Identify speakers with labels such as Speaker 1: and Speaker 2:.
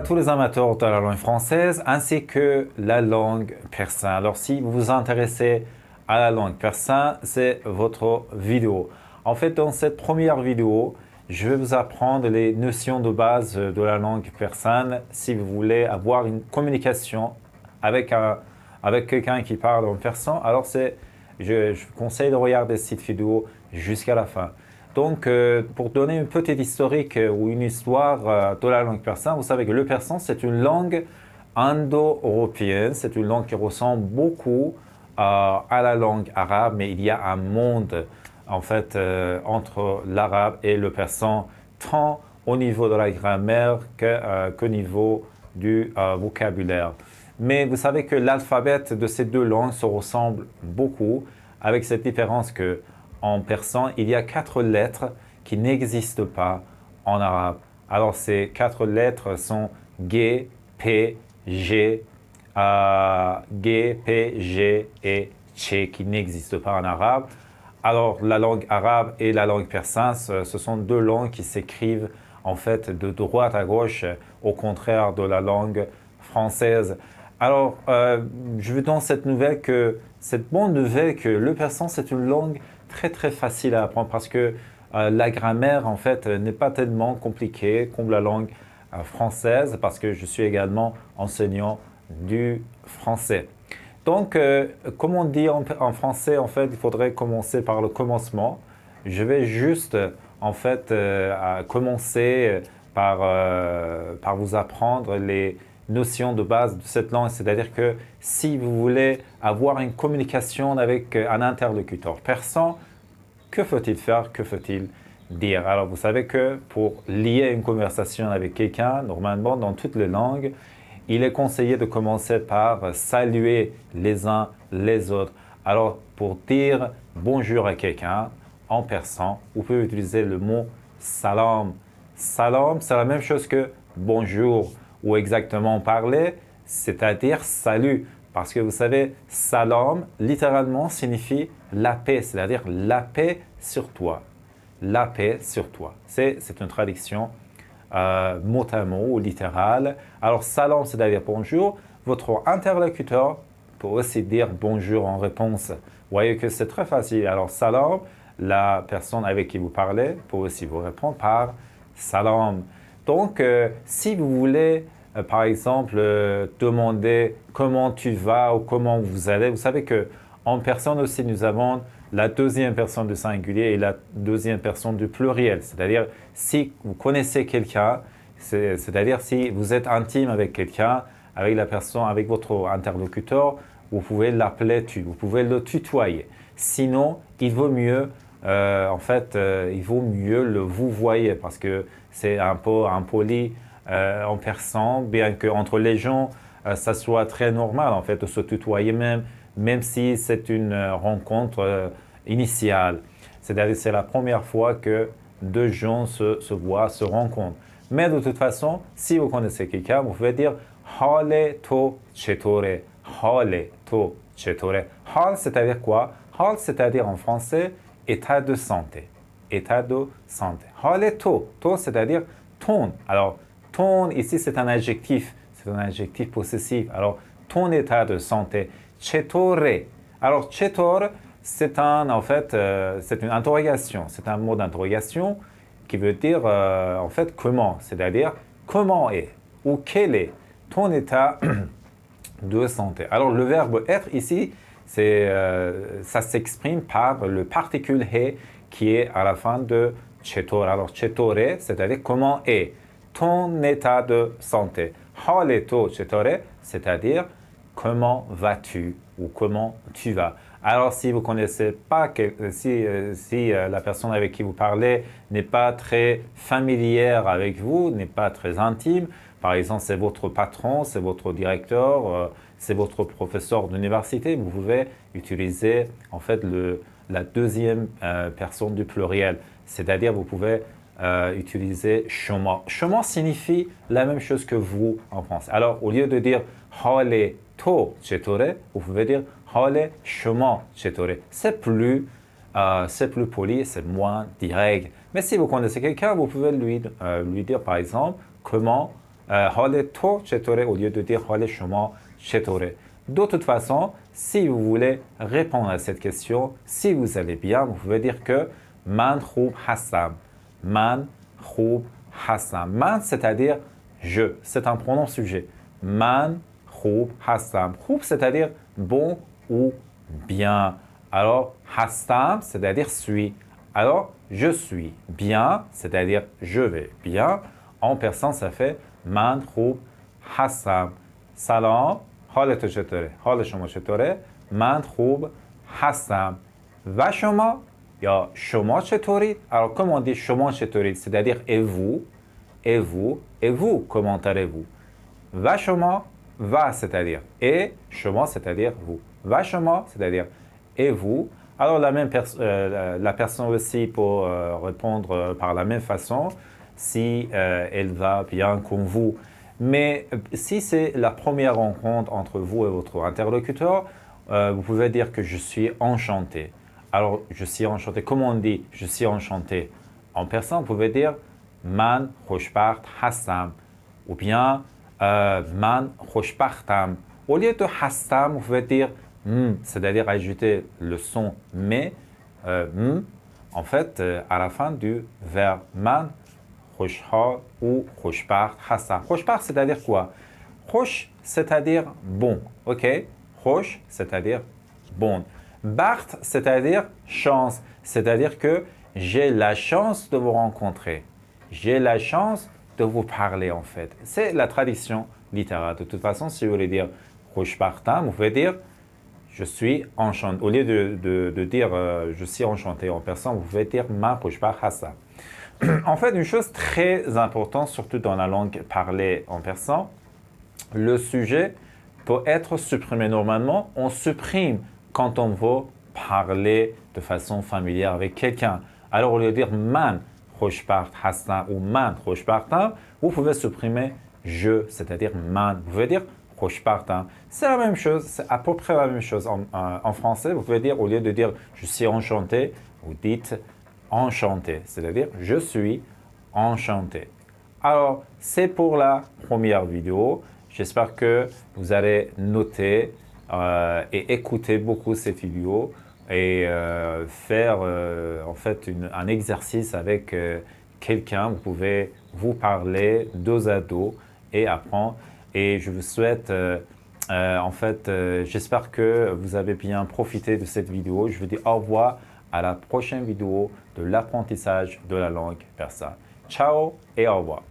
Speaker 1: tous les amateurs de la langue française ainsi que la langue persane. Alors si vous vous intéressez à la langue persane, c'est votre vidéo. En fait, dans cette première vidéo, je vais vous apprendre les notions de base de la langue persane si vous voulez avoir une communication avec quelqu'un qui parle en persan. Alors je vous conseille de regarder cette vidéo jusqu'à la fin. Donc, pour donner une petite historique ou une histoire de la langue persane, vous savez que le persan, c'est une langue indo-européenne. C'est une langue qui ressemble beaucoup à la langue arabe, mais il y a un monde, en fait, entre l'arabe et le persan, tant au niveau de la grammaire qu'au niveau du vocabulaire. Mais vous savez que l'alphabet de ces deux langues se ressemble beaucoup, avec cette différence que en persan, il y a 4 lettres qui n'existent pas en arabe. Alors, ces 4 lettres sont G, P, G, et Tché qui n'existent pas en arabe. Alors, la langue arabe et la langue persane, ce sont deux langues qui s'écrivent en fait de droite à gauche, au contraire de la langue française. Alors, je veux dans cette bonne nouvelle que le persan, c'est une langue très facile à apprendre parce que la grammaire en fait n'est pas tellement compliquée comme la langue française parce que je suis également enseignant du français. Donc, comme on dit en français, en fait, il faudrait commencer par le commencement. Je vais juste en fait commencer par vous apprendre les notions de base de cette langue, c'est-à-dire que si vous voulez avoir une communication avec un interlocuteur persan, que faut-il faire, que faut-il dire? Alors vous savez que pour lier une conversation avec quelqu'un, normalement dans toutes les langues, il est conseillé de commencer par saluer les uns les autres. Alors pour dire bonjour à quelqu'un en persan, vous pouvez utiliser le mot salam. Salam, c'est la même chose que bonjour ou exactement parler, c'est-à-dire salut. Parce que vous savez, salam, littéralement, signifie la paix, c'est-à-dire la paix sur toi. La paix sur toi. C'est une traduction mot à mot ou littérale. Alors, salam, c'est-à-dire bonjour. Votre interlocuteur peut aussi dire bonjour en réponse. Vous voyez que c'est très facile. Alors, salam, la personne avec qui vous parlez peut aussi vous répondre par salam. Donc, si vous voulez, par exemple, demander comment tu vas ou comment vous allez, vous savez qu'en personne aussi, nous avons la deuxième personne du singulier et la deuxième personne du pluriel. C'est-à-dire, si vous connaissez quelqu'un, c'est-à-dire si vous êtes intime avec quelqu'un, avec la personne, avec votre interlocuteur, vous pouvez l'appeler tu, vous pouvez le tutoyer. Sinon, il vaut mieux il vaut mieux le vous voyez parce que c'est un peu impoli en persan, bien qu'entre les gens, ça soit très normal en fait de se tutoyer même si c'est une rencontre initiale. C'est-à-dire c'est la première fois que deux gens se voient, se rencontrent. Mais de toute façon, si vous connaissez quelqu'un, vous pouvez dire Hale to chetore. Hale to chetore. Hal, c'est-à-dire quoi? Hal, c'est-à-dire en français état de santé. État de santé. Hale to. To, c'est-à-dire ton. Alors, ton, ici, c'est un adjectif. C'est un adjectif possessif. Alors, ton état de santé. Chetore. Alors, chetor, c'est c'est une interrogation. C'est un mot d'interrogation qui veut dire, en fait, comment. C'est-à-dire, comment est ou quel est ton état de santé. Alors, le verbe être ici, ça s'exprime par le particule he qui est à la fin de chetor. Alors, chetore, c'est-à-dire comment est ton état de santé. Haleto chetore, c'est-à-dire comment vas-tu ou comment tu vas. Alors, si vous ne connaissez pas, si la personne avec qui vous parlez n'est pas très familière avec vous, n'est pas très intime, par exemple, c'est votre patron, c'est votre directeur, c'est votre professeur d'université, vous pouvez utiliser en fait la deuxième personne du pluriel. C'est-à-dire, vous pouvez utiliser chemin. Chemin signifie la même chose que vous en français. Alors, au lieu de dire hale to chetore, vous pouvez dire hale chemin chetore. C'est plus poli, c'est moins direct. Mais si vous connaissez quelqu'un, vous pouvez lui dire par exemple comment حال تو چطوره au lieu de dire حال شما چطوره. De toute façon, si vous voulez répondre à cette question, si vous allez bien, vous pouvez dire que من خوب هستم. من خوب هستم. من c'est-à-dire je, c'est un pronom sujet. من خوب هستم. خوب c'est-à-dire bon ou bien. Alors هستم c'est-à-dire suis. Alors je suis bien, c'est-à-dire je vais bien. En persan, ça fait من خوب هستم. سلام، حالت چطوره؟ حال شما چطوره؟ من خوب هستم. و شما یا شما چطورید؟ Alors comment on dit شما چطورید? C'est-à-dire et vous, et vous, et vous, comment allez-vous? و شما va c'est-à-dire et شما c'est-à-dire vous. و شما c'est-à-dire et vous. Alors la personne aussi pour répondre par la même façon si elle va bien comme vous. Mais si c'est la première rencontre entre vous et votre interlocuteur, vous pouvez dire que je suis enchanté. Alors, je suis enchanté. Comment on dit je suis enchanté? En persan, vous pouvez dire man خوشبخت هستم ou bien man خوشبختم. Au lieu de هستم, vous pouvez dire c'est-à-dire ajouter le son mais en fait à la fin du verbe man خوشحال ou خوشبخت هستم. خوشبخت c'est-à-dire quoi? خوش c'est-à-dire bon, ok? خوش c'est-à-dire bon. Bart c'est-à-dire chance, c'est-à-dire que j'ai la chance de vous rencontrer. J'ai la chance de vous parler en fait. C'est la tradition littérale. De toute façon, si vous voulez dire خوشبختم, vous pouvez dire je suis enchanté. Au lieu de dire je suis enchanté en persan, vous pouvez dire man خوشبخت هستم. En fait, une chose très importante, surtout dans la langue parlée en persan, le sujet peut être supprimé. Normalement, on supprime quand on veut parler de façon familière avec quelqu'un. Alors, au lieu de dire man خوشبخت هستم ou man خوشبختم, vous pouvez supprimer je, c'est-à-dire man. Vous pouvez dire خوشبختم. C'est la même chose, c'est à peu près la même chose en français. Vous pouvez dire, au lieu de dire je suis enchanté, vous dites enchanté, c'est-à-dire je suis enchanté. Alors, c'est pour la première vidéo. J'espère que vous allez noter et écouter beaucoup cette vidéo et faire en fait un exercice avec quelqu'un. Vous pouvez vous parler dos à dos et apprendre. Et je vous souhaite, en fait, j'espère que vous avez bien profité de cette vidéo. Je vous dis au revoir à la prochaine vidéo de l'apprentissage de la langue persane. Ciao et au revoir.